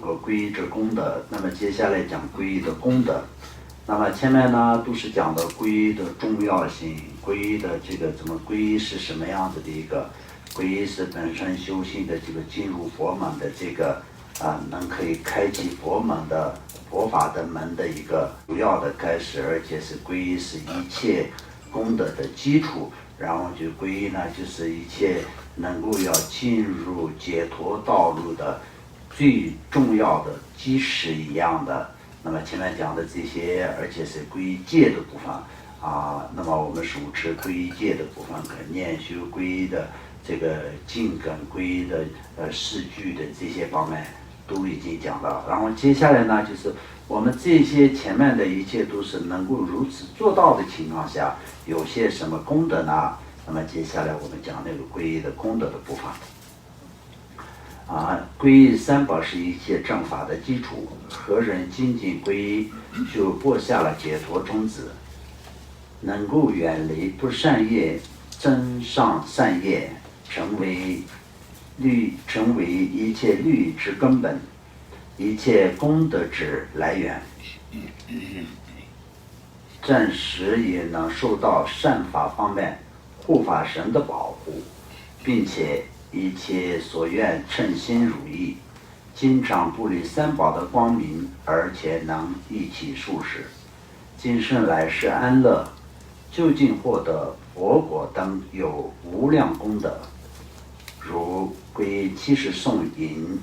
过皈依之功德。那么接下来讲皈依的功德。那么前面呢都是讲的皈依的重要性，皈依的这个怎么皈依是什么样子的一个皈依是本身修行的这个进入佛门的这个能可以开启佛门的佛法的门的一个主要的开始，而且是皈依是一切功德的基础。然后就皈依呢，就是一切能够要进入解脱道路的最重要的基石一样的。那么前面讲的这些，而且是皈依戒的部分那么我们手持皈依戒的部分，念修皈依的这个经根、皈依的诗句的这些方面都已经讲到。然后接下来呢，就是我们这些前面的一切都是能够如此做到的情况下，有些什么功德呢？那么接下来我们讲那个皈依的功德的部分。皈依三宝是一切正法的基础，何人精进皈依，就播下了解脱种子，能够远离不善业，增上善业，成为一切律之根本，一切功德之来源。暂时也能受到善法方面护法神的保护，并且一切所愿称心如意，经常不离三宝的光明，而且能一起受持，今生来世安乐，究竟获得佛果等有无量功德。如皈依70颂云：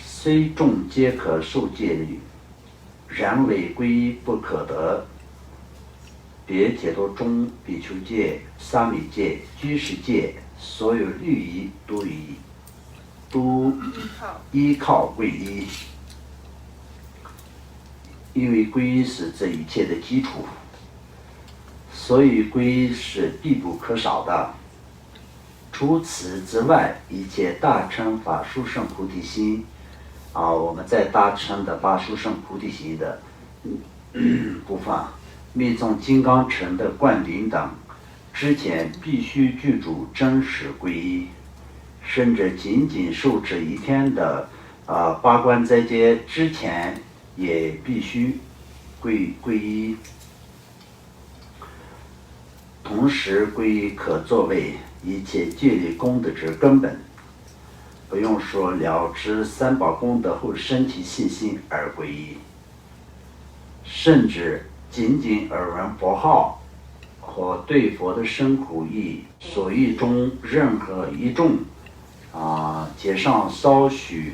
虽众皆可受戒律，然为皈依不可得。别解脱中，比丘戒、沙弥戒、居士戒，所有律仪都依靠皈依，因为皈依是这一切的基础，所以皈依是必不可少的。除此之外，一切大乘法殊胜菩提心我们在大乘的法殊胜菩提心的部分，密宗金刚乘的灌顶等，之前必须具足真实皈依，甚至仅仅受持一天的八关斋戒之前，也必须皈依。同时，皈依可作为一切戒律功德之根本。不用说了知三宝功德后升起信心而皈依，甚至仅仅耳闻佛号或对佛的深苦意所欲中任何一众结上稍许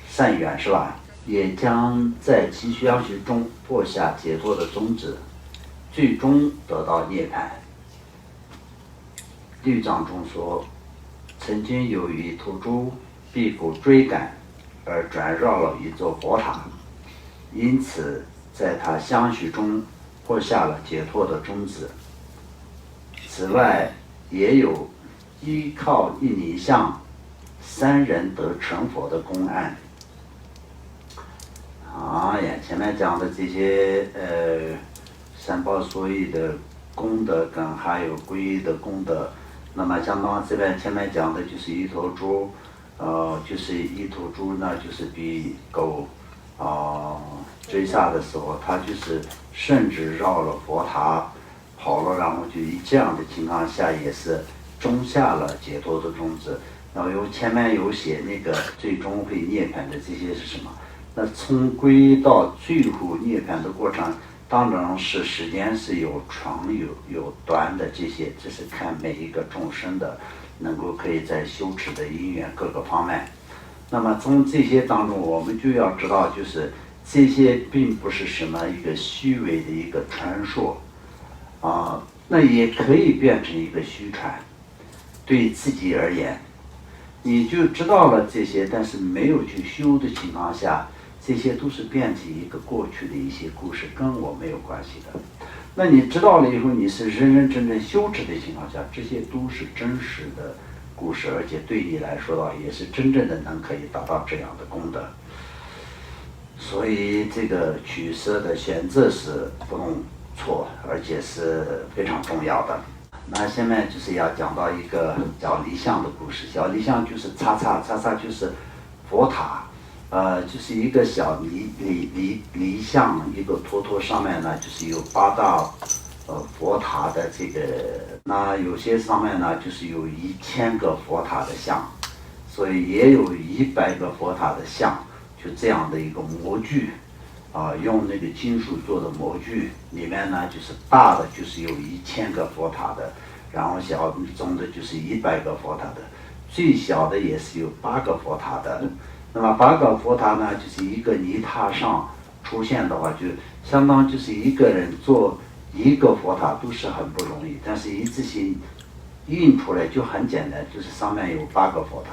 善缘，是吧？也将在其相续中播下解脱的种子，最终得到涅槃。律藏中说，曾经有一土著闭谷追赶，而转绕了一座佛塔，因此在他相续中播下了解脱的种子。此外，也有依靠一尼相3人得成佛的公案。前面讲的这些三宝所依的功德跟还有皈依的功德，那么相当这边前面讲的就是一头猪，就是一头猪呢，就是比狗追杀的时候，它就是甚至绕了佛塔跑了，然后就以这样的情况下也是种下了解脱的种子。然后前面有写那个最终会涅槃的这些是什么？那从皈依到最后涅槃的过程，当然是时间是有长有短的，这些只是看每一个众生的能够可以在修持的因缘各个方面。那么从这些当中，我们就要知道，就是这些并不是什么一个虚伪的一个传说那也可以变成一个虚传。对自己而言，你就知道了这些，但是没有去修的情况下，这些都是变成一个过去的一些故事，跟我没有关系的。那你知道了以后，你是认认真真修持的情况下，这些都是真实的故事，而且对你来说也是真正的可以达到这样的功德。所以这个取舍的选择是不能错，而且是非常重要的。那下面就是要讲到一个叫离相的故事。小离相就是叉叉就是佛塔就是一个小泥像，一个托托上面呢，就是有8大佛塔的这个，那有些上面呢就是有1000个佛塔的像，所以也有100个佛塔的像，就这样的一个模具，用那个金属做的模具，里面呢就是大的就是有1000个佛塔的，然后小中的就是100个佛塔的，最小的也是有8个佛塔的。那么8个佛塔呢，就是一个泥塔上出现的话，就相当就是一个人做1个佛塔都是很不容易，但是一次性印出来就很简单，就是上面有8个佛塔。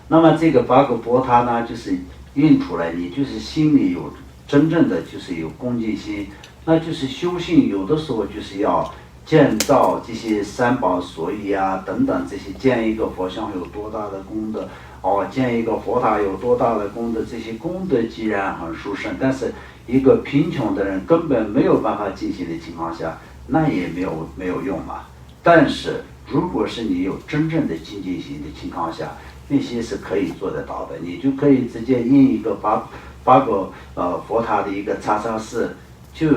那么这个8个佛塔呢，就是印出来，你就是心里有真正的就是有恭敬心，那就是修行。有的时候就是要建造这些三宝所依啊等等，这些建一个佛像有多大的功德，建一个佛塔有多大的功德，这些功德既然很殊胜，但是一个贫穷的人根本没有办法进行的情况下，那也没有用嘛。但是如果是你有真正的精进心的情况下，那些是可以做得到的，你就可以直接印一个八个佛塔的一个叉叉式，就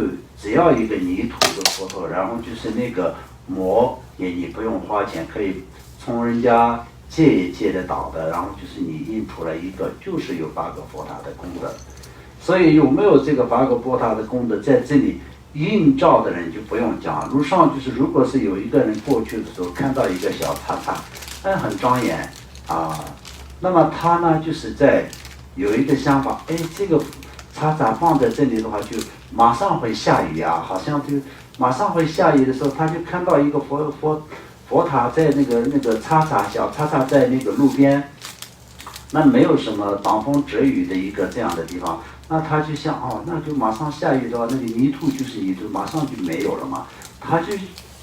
只要一个泥土的佛头，然后就是那个膜也你不用花钱，可以从人家借也借得到的，然后就是你印出来一个，就是有8个佛塔的功德。所以有没有这个8个佛塔的功德，在这里映照的人就不用讲。如果是有一个人过去的时候看到一个小叉叉，很庄严那么他呢就是在有一个想法，这个叉叉放在这里的话，就马上会下雨啊，好像就马上会下雨的时候，他就看到一个佛塔在那个小叉叉在那个路边，那没有什么挡风遮雨的一个这样的地方，那他就想那就马上下雨的话，那个泥土就是泥土，马上就没有了嘛。他就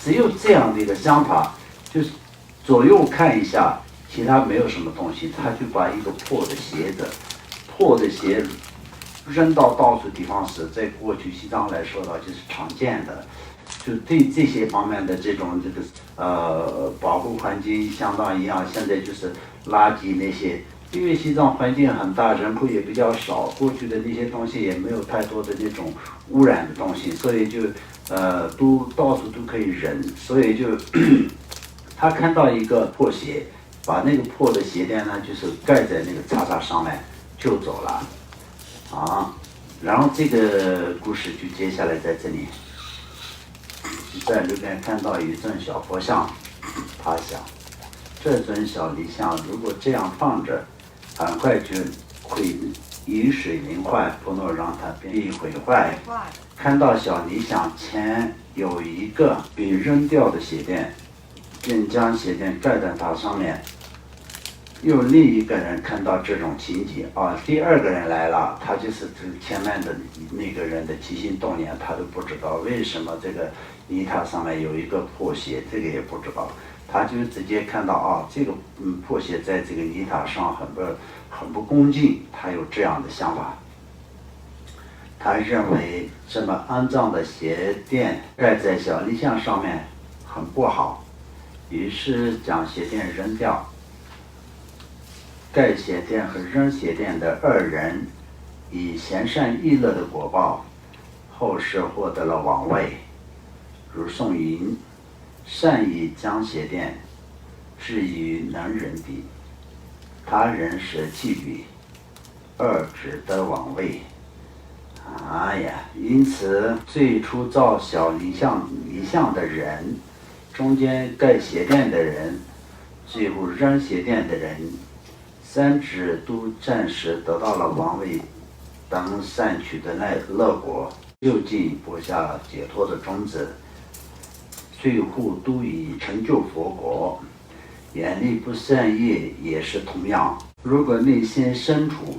只有这样的一个想法，就是左右看一下，其他没有什么东西，他就把一个破的鞋扔到到处地方时，在过去西藏来说的话，就是常见的。就对这些方面的这个保护环境相当一样。现在就是垃圾那些，因为西藏环境很大，人口也比较少，过去的那些东西也没有太多的那种污染的东西，所以就都到处都可以扔，所以就他看到一个破鞋，把那个破的鞋垫呢，就是盖在那个叉叉上面就走了然后这个故事就接下来在这里。在路边看到一尊小佛像，他想，这尊小泥像如果这样放着，很快就会雨水淋坏，不能让它被毁坏。看到小泥像前有一个被扔掉的鞋垫，便将鞋垫盖在它上面。又另一个人看到这种情景第二个人来了，他就是前面的那个人的起心动念，他都不知道为什么这个泥塔上面有一个破鞋，这个也不知道，他就直接看到这个破鞋在这个泥塔上很不恭敬，他有这样的想法。他认为这么肮脏的鞋垫盖在小泥像上面很不好，于是将鞋垫扔掉。盖鞋垫和扔鞋垫的2人以贤善易乐的果报，后世获得了王位。如宋云，善以将鞋垫置于能人地，他人舍弃于2只得王位。因此最初造小泥像的人，中间盖鞋垫的人，最后扔鞋垫的人，3只都暂时得到了王位等善取的乐果，就近播下解脱的种子，最后都已成就佛国。远离不善业也是同样，如果内心深处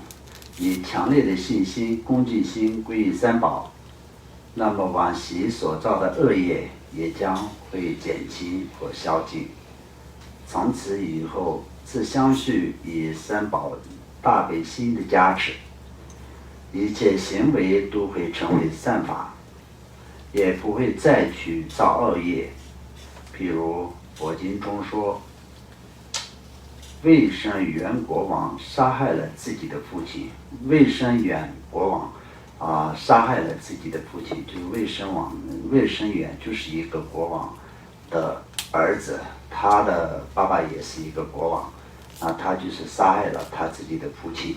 以强烈的信心、恭敬心归于三宝，那么往昔所造的恶业也将会减轻或消尽。从此以后，自相续以三宝大悲心的加持，一切行为都会成为善法，也不会再去造恶业。譬如佛经中说，魏生元国王杀害了自己的父亲。魏生元国王杀害了自己的父亲，就是魏生元就是一个国王的儿子，他的爸爸也是一个国王他就是杀害了他自己的父亲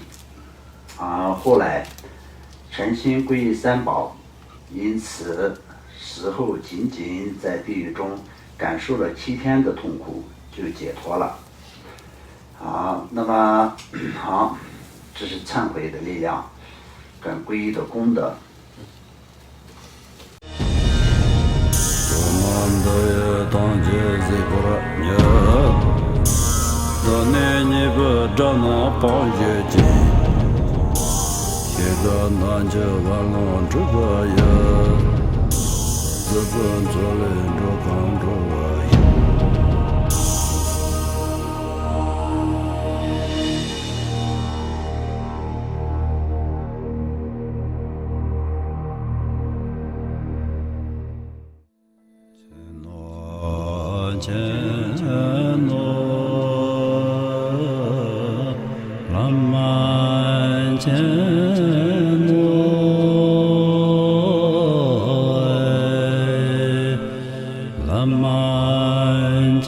后来诚心皈依三宝，因此死后仅仅在地狱中感受了7天的痛苦就解脱了那么这是忏悔的力量跟皈依的功德。Laman